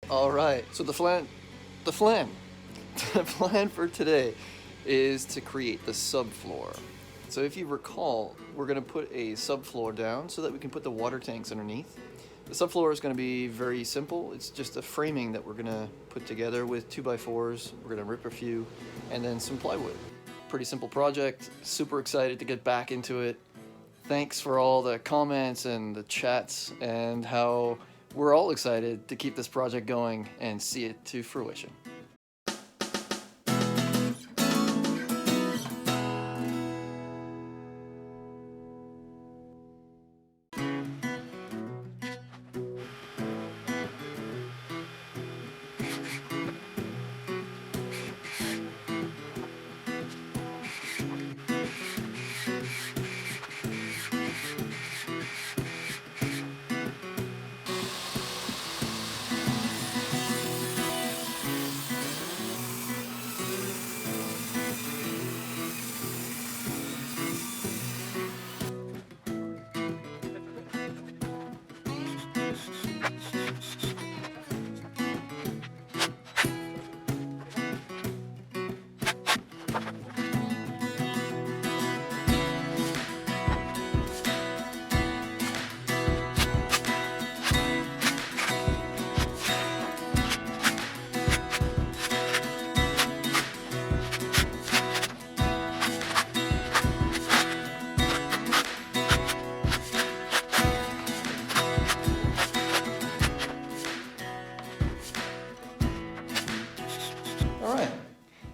All right, so the plan for today is to create the subfloor. So if you recall, we're going to put a subfloor down so that we can put the water tanks underneath. The subfloor is going to be very simple. It's just a framing that we're going to put together with 2x4s. We're going to rip a few and then some plywood. Pretty simple project. Super excited to get back into it. Thanks for all the comments and the chats and how we're all excited to keep this project going and see it to fruition.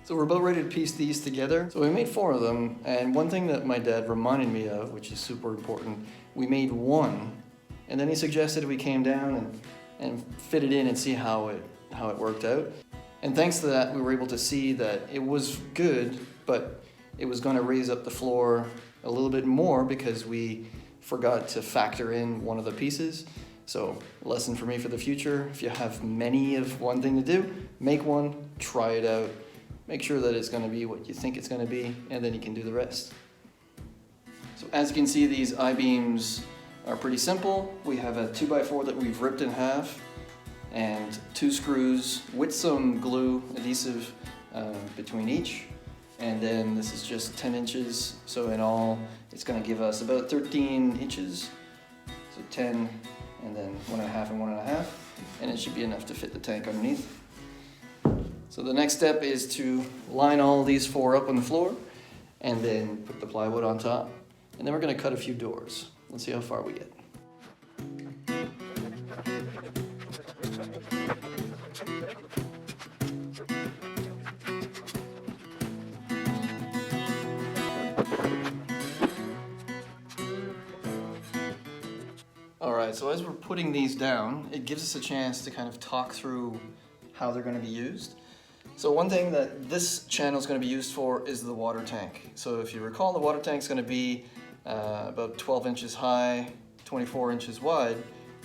So we're about ready to piece these together. So we made 4 of them, and one thing that my dad reminded me of, which is super important, we made one, and then he suggested we came down and fit it in and see how it worked out. And thanks to that, we were able to see that it was good, but it was going to raise up the floor a little bit more because we forgot to factor in one of the pieces. So, lesson for me for the future, if you have many of one thing to do, make one, try it out. Make sure that it's going to be what you think it's going to be, and then you can do the rest. So as you can see, these I-beams are pretty simple. We have a 2x4 that we've ripped in half, and 2 screws with some glue adhesive between each. And then this is just 10 inches, so in all it's going to give us about 13 inches. So 10, and then 1.5 and 1.5, and it should be enough to fit the tank underneath. So the next step is to line all these 4 up on the floor and then put the plywood on top. And then we're going to cut a few doors. Let's see how far we get. Alright, so as we're putting these down, it gives us a chance to kind of talk through how they're going to be used. So one thing that this channel is going to be used for is the water tank. So if you recall, the water tank is going to be about 12 inches high, 24 inches wide,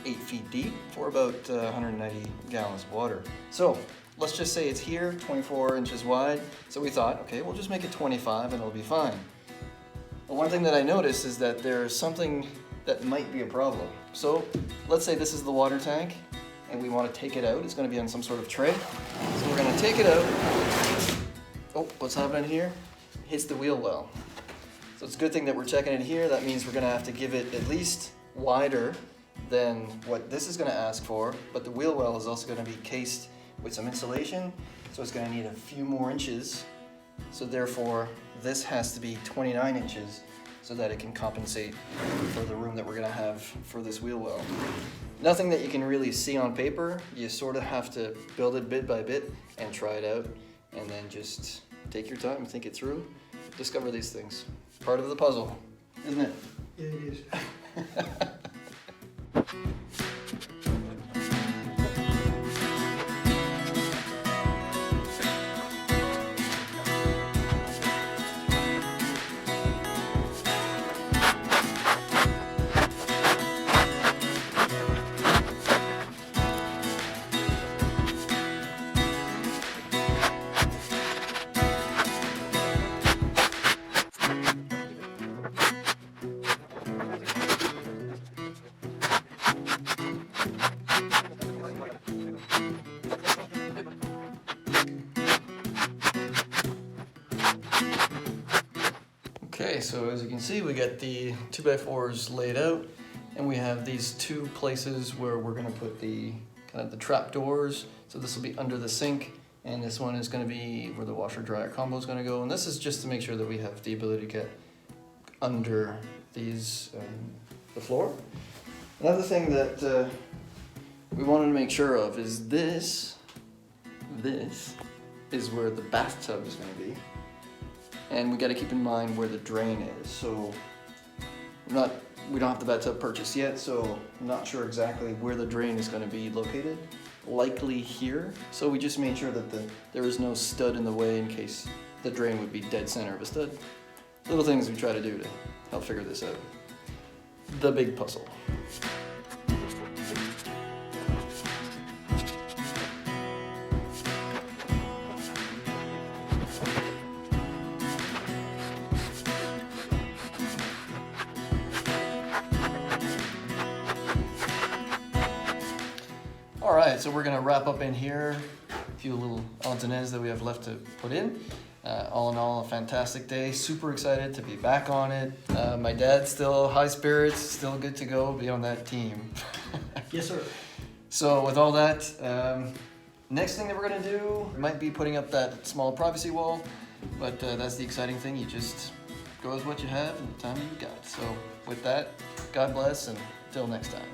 8 feet deep for about 190 gallons of water. So let's just say it's here, 24 inches wide. So we thought, okay, we'll just make it 25 and it'll be fine. But one thing that I noticed is that there's something that might be a problem. So let's say this is the water tank, and we want to take it out. It's going to be on some sort of tray. So we're going to take it out. Oh, what's happening here? Hits the wheel well. So it's a good thing that we're checking it here. That means we're going to have to give it at least wider than what this is going to ask for, but the wheel well is also going to be cased with some insulation, so it's going to need a few more inches. So therefore, this has to be 29 inches so that it can compensate for the room that we're going to have for this wheel well. Nothing that you can really see on paper. You sort of have to build it bit by bit and try it out, and then just take your time, think it through, discover these things. Part of the puzzle, isn't it? Yeah, it is. Okay, so as you can see, we got the 2x4s laid out, and we have these two places where we're gonna put the kind of the trap doors. So this will be under the sink, and this one is gonna be where the washer dryer combo is gonna go. And this is just to make sure that we have the ability to get under these, the floor. Another thing that we wanted to make sure of is this is where the bathtub is gonna be. And we got to keep in mind where the drain is. So we don't have the bathtub purchased yet, so I'm not sure exactly where the drain is going to be located. Likely here. So we just made sure that there is no stud in the way in case the drain would be dead center of a stud. Little things we try to do to help figure this out. The big puzzle. Alright, so we're going to wrap up in here. A few little odds and ends that we have left to put in. All in all, a fantastic day. Super excited to be back on it. My dad's still high spirits, still good to go, be on that team. Yes, sir. So with all that, next thing that we're going to do might be putting up that small privacy wall, but that's the exciting thing. You just go with what you have and the time you got. So with that, God bless, and until next time.